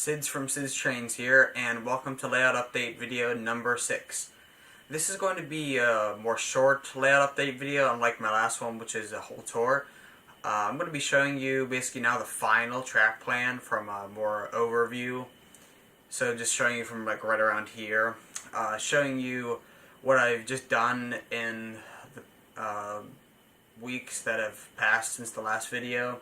Sids from Sids Trains here, and welcome to layout update video number 6. This is going to be a more short layout update video, unlike my last one, which is a whole tour. I'm going to be showing you basically now the final track plan from a more overview. So just showing you from like right around here, showing you what I've just done in the weeks that have passed since the last video.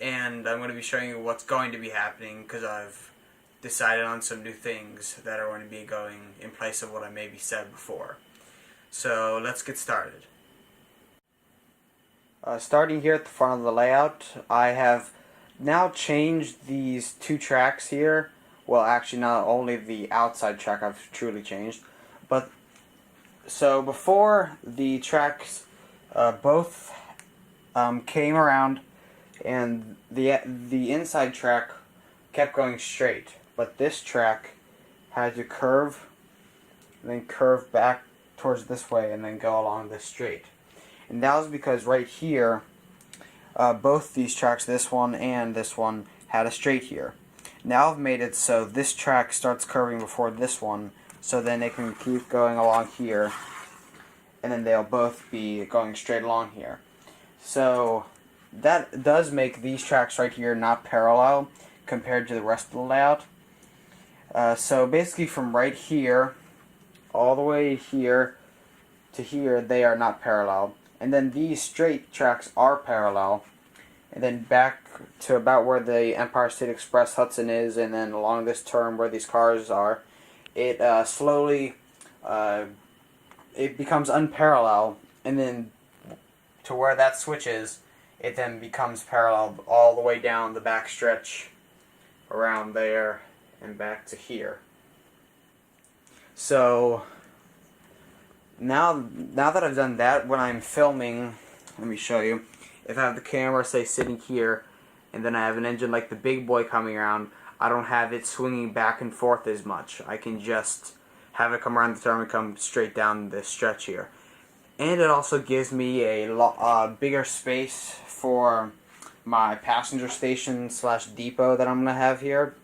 And I'm going to be showing you what's going to be happening because I've decided on some new things that are going to be going in place of what I maybe said before. So let's get started. Starting here at the front of the layout, I have now changed these two tracks here. Well, actually not only the outside track I've truly changed, but so before the tracks both came around, and the inside track kept going straight, but this track had to curve, and then curve back towards this way, and then go along this straight. And that was because right here, both these tracks, this one and this one, had a straight here. Now I've made it so this track starts curving before this one, so then they can keep going along here, and then they'll both be going straight along here. So that does make these tracks right here not parallel compared to the rest of the layout. So basically from right here all the way here to here, they are not parallel. And then these straight tracks are parallel. And then back to about where the Empire State Express Hudson is, and then along this turn where these cars are, it slowly it becomes unparalleled. And then to where that switches, it then becomes parallel all the way down the back stretch around there and back to here. So now that I've done that, when I'm filming, let me show you. If I have the camera, say, sitting here, and then I have an engine like the big boy coming around, I don't have it swinging back and forth as much. I can just have it come around the turn and come straight down this stretch here. And it also gives me a bigger space for my passenger station / depot that I'm going to have here.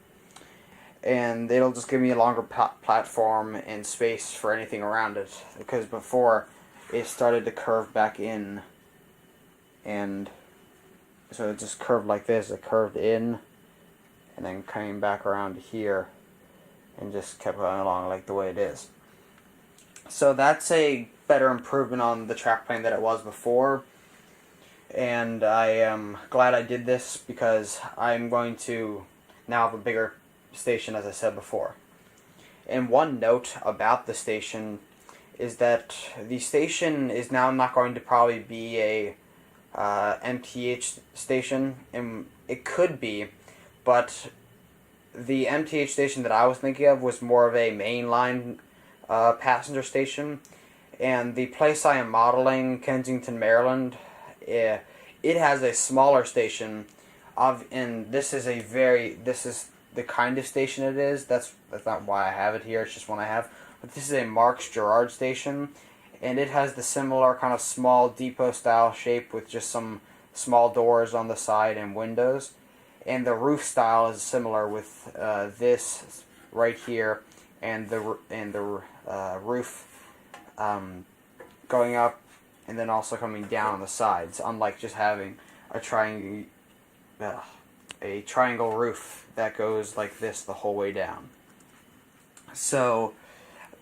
And it'll just give me a longer platform and space for anything around it. Because before, it started to curve back in. And so it just curved like this. It curved in, and then came back around here, and just kept going along like the way it is. So that's a better improvement on the track plan that it was before, and I am glad I did this because I'm going to now have a bigger station, as I said before. And one note about the station is that the station is now not going to probably be a MTH station, and it could be, but the MTH station that I was thinking of was more of a mainline passenger station. And the place I am modeling, Kensington, Maryland, it has a smaller station, and this is the kind of station it is. That's not why I have it here. It's just one I have. But this is a Marks Gerard station, and it has the similar kind of small depot style shape with just some small doors on the side and windows. And the roof style is similar with this right here, and the roof going up and then also coming down on the sides, unlike just having a triangle roof that goes like this the whole way down. So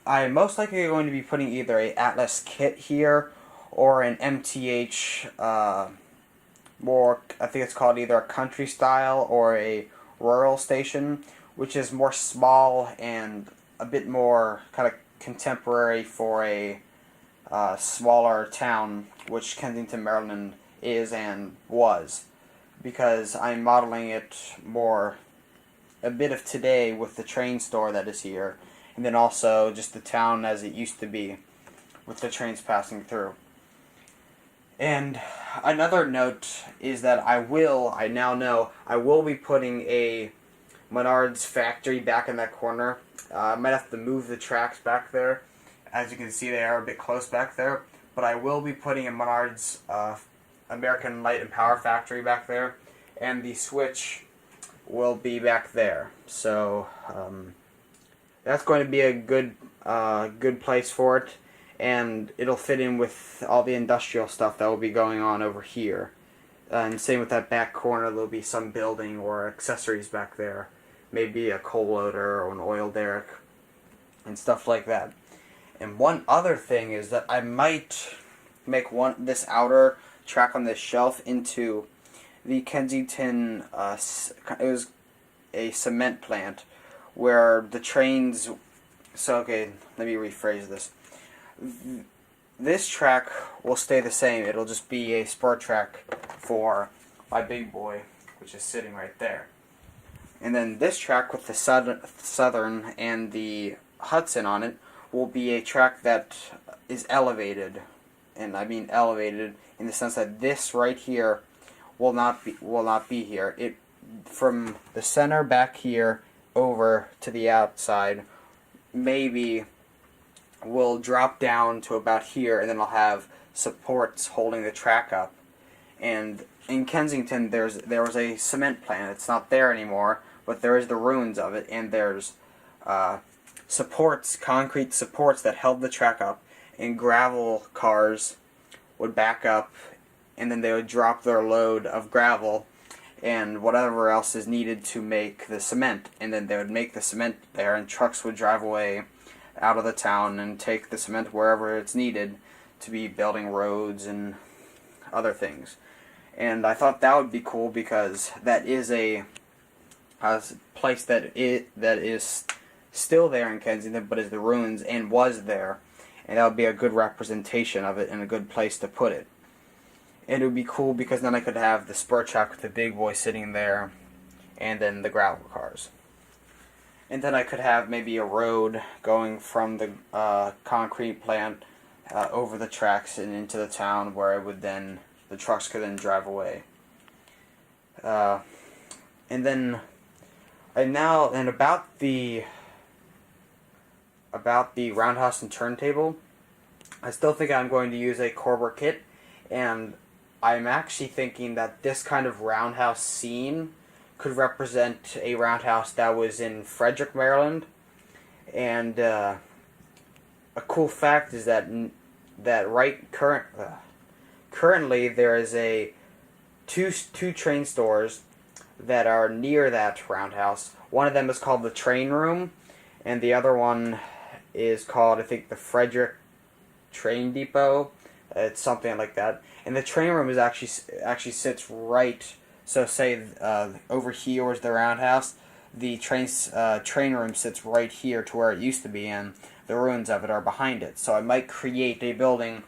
I'm most likely going to be putting either a Atlas kit here or an MTH more, I think it's called either a country style or a rural station, which is more small and a bit more kind of contemporary for a smaller town, which Kensington, Maryland is and was, because I'm modeling it more a bit of today with the train store that is here, and then also just the town as it used to be with the trains passing through. And another note is that I now know I will be putting a Menards factory back in that corner. I might have to move the tracks back there. As you can see, they are a bit close back there. But I will be putting a Menards American Light and Power factory back there. And the switch will be back there. So that's going to be a good place for it, and it'll fit in with all the industrial stuff that will be going on over here. And same with that back corner, there'll be some building or accessories back there. Maybe a coal loader or an oil derrick and stuff like that. And one other thing is that I might make this outer track on this shelf into the Kensington, it was a cement plant where the trains, so okay, let me rephrase this. This track will stay the same. It'll just be a sport track for my big boy, which is sitting right there. And then this track with the Southern and the Hudson on it will be a track that is elevated. And I mean elevated in the sense that this right here will not be here. It from the center back here over to the outside maybe will drop down to about here, and then I'll have supports holding the track up. And in Kensington there was a cement plant. It's not there anymore, but there is the ruins of it, and there's supports, concrete supports that held the track up, and gravel cars would back up, and then they would drop their load of gravel and whatever else is needed to make the cement, and then they would make the cement there, and trucks would drive away out of the town and take the cement wherever it's needed to be building roads and other things. And I thought that would be cool because that is a place that is still there in Kensington, but is the ruins and was there, and that would be a good representation of it and a good place to put it. And it would be cool because then I could have the spur track with the big boy sitting there, and then the gravel cars. And then I could have maybe a road going from the concrete plant over the tracks and into the town, where it would then the trucks could then drive away. And then about the roundhouse and turntable, I still think I'm going to use a Corber kit, and I'm actually thinking that this kind of roundhouse scene could represent a roundhouse that was in Fredrick, Maryland. And a cool fact is that currently there is two train stores that are near that roundhouse. One of them is called the Train Room, and the other one is called, I think, the Fredrick Train Depot. It's something like that. And the Train Room is actually sits right. So say over here is the roundhouse. The train room sits right here to where it used to be, and the ruins of it are behind it. So I might create a building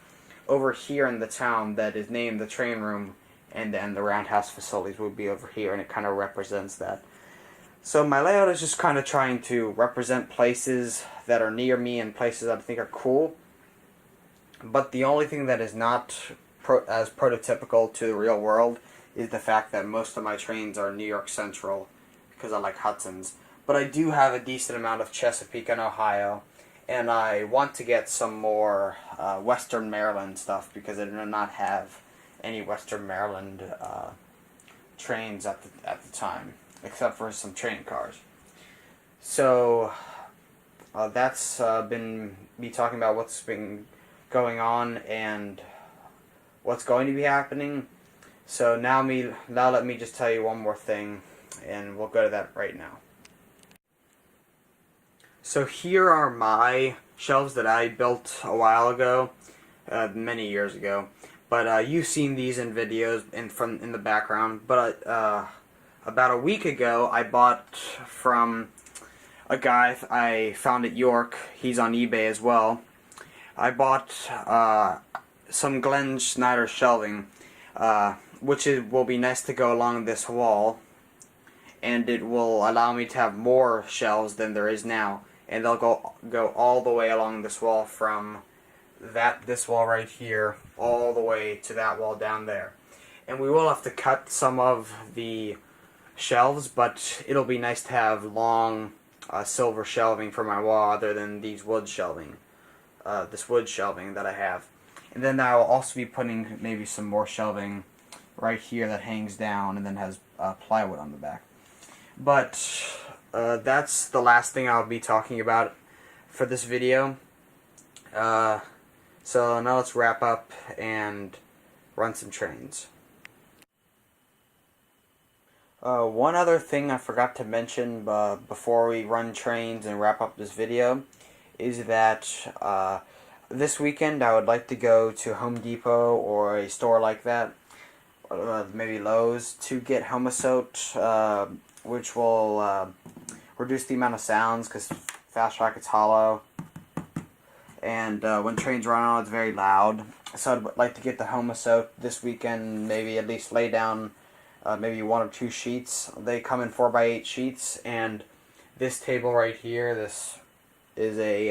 over here in the town that is named the Train Room, and then the roundhouse facilities would be over here, and it kind of represents that. So my layout is just kind of trying to represent places that are near me and places that I think are cool. But the only thing that is not as prototypical to the real world is the fact that most of my trains are New York Central, because I like Hudson's. But I do have a decent amount of Chesapeake and Ohio, and I want to get some more Western Maryland stuff, because I do not have any Western Maryland trains at the time, except for some train cars. So that's been me talking about what's been going on and what's going to be happening. So now let me just tell you one more thing, and we'll go to that right now. So here are my shelves that I built a while ago, many years ago. But you've seen these in videos in the background. But about a week ago, I bought from a guy I found at York. He's on eBay as well. I bought some Glenn Schneider shelving, which will be nice to go along this wall, and it will allow me to have more shelves than there is now, and they'll go all the way along this wall from this wall right here all the way to that wall down there. And we will have to cut some of the shelves, but it'll be nice to have long silver shelving for my wall other than these wood shelving. This wood shelving that I have. And then I will also be putting maybe some more shelving right here that hangs down and then has plywood on the back. But that's the last thing I'll be talking about for this video. So now let's wrap up and run some trains. One other thing I forgot to mention before we run trains and wrap up this video is that this weekend I would like to go to Home Depot or a store like that, maybe Lowe's, to get Homosote, which will reduce the amount of sounds because Fast Track is hollow, and when trains run on it's very loud. So I'd like to get the Homosote this weekend, maybe at least lay down maybe 1 or 2 sheets. They come in 4x8 sheets, and this table right here, this is a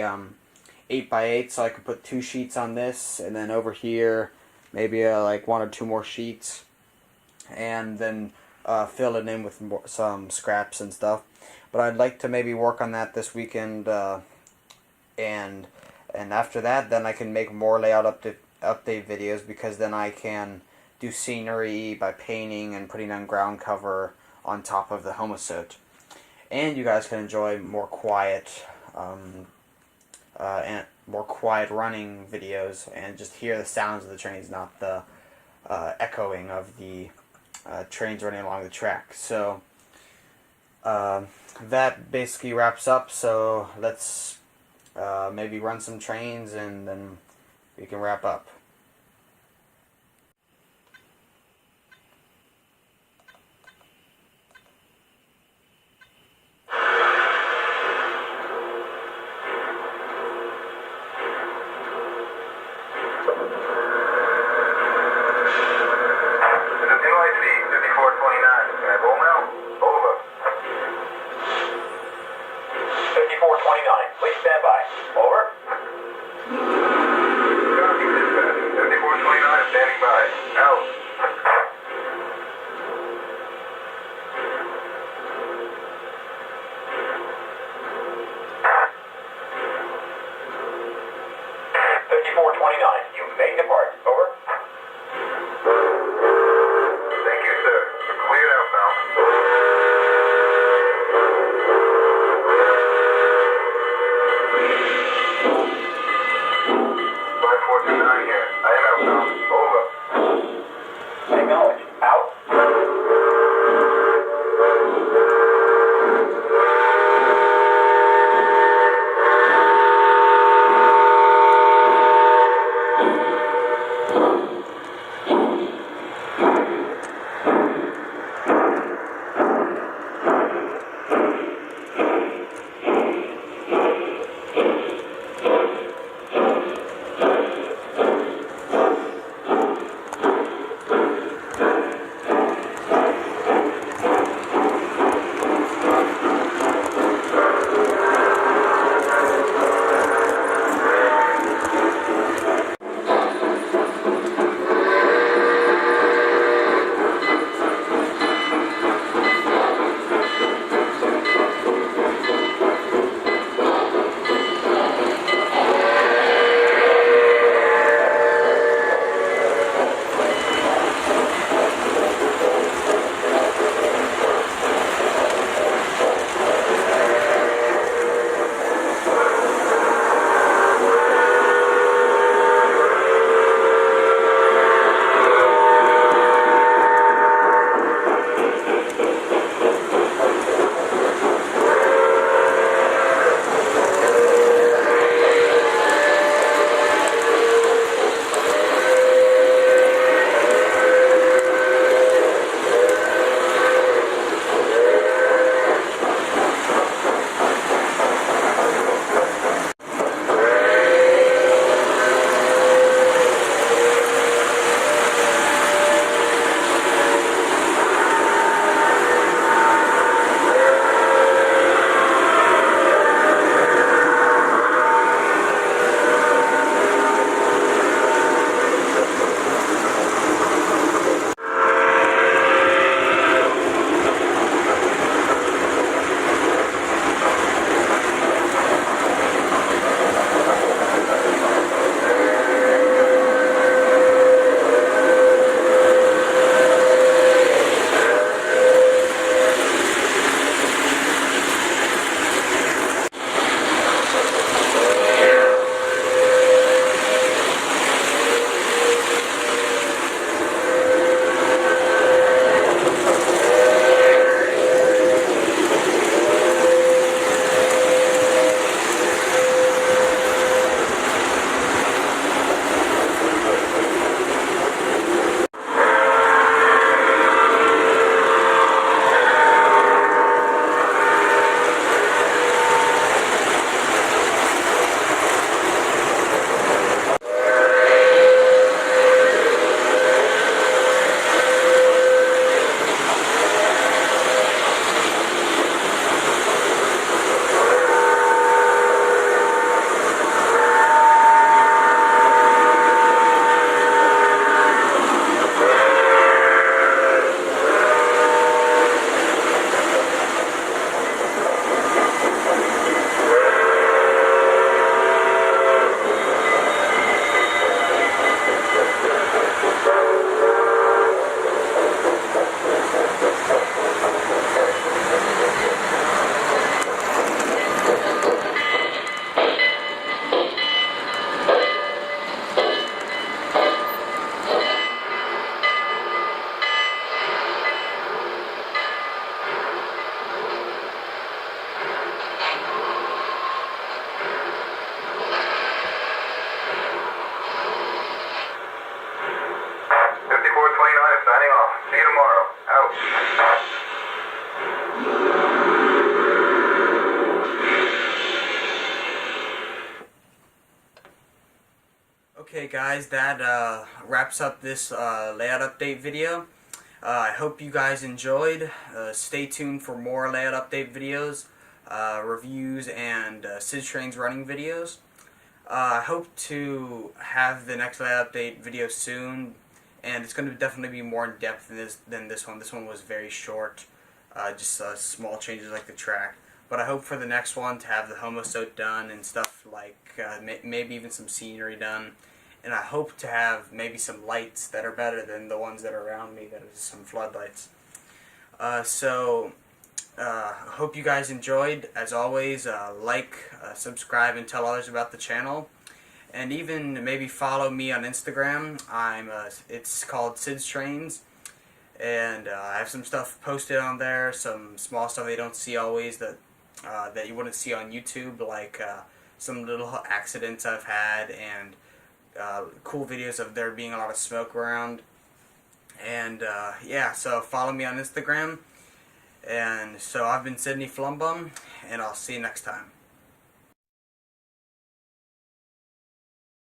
8x8, so I could put 2 sheets on this, and then over here maybe like 1 or 2 more sheets, and then fill it in with some scraps and stuff. But I'd like to maybe work on that this weekend, and after that, then I can make more layout update videos, because then I can do scenery by painting and putting on ground cover on top of the Homosote. And you guys can enjoy more quiet and more quiet running videos and just hear the sounds of the trains, not the echoing of the trains running along the track. So that basically wraps up. So let's maybe run some trains and then we can wrap up. Please stand by. Over. Copy, dispatch. Okay guys, that wraps up this layout update video. I hope you guys enjoyed. Stay tuned for more layout update videos, reviews, and Sid Trains running videos. I hope to have the next layout update video soon, and it's going to definitely be more in depth than this one. This one was very short, just small changes like the track. But I hope for the next one to have the homosote done and stuff like maybe even some scenery done. And I hope to have maybe some lights that are better than the ones that are around me, that are just some floodlights. Hope you guys enjoyed. As always, like, subscribe, and tell others about the channel. And even maybe follow me on Instagram. It's called Sid's Trains. And I have some stuff posted on there, some small stuff you don't see always that you wouldn't see on YouTube, like some little accidents I've had, and cool videos of there being a lot of smoke around. And yeah, so follow me on Instagram. And so I've been Sydney Flumbum, and I'll see you next time.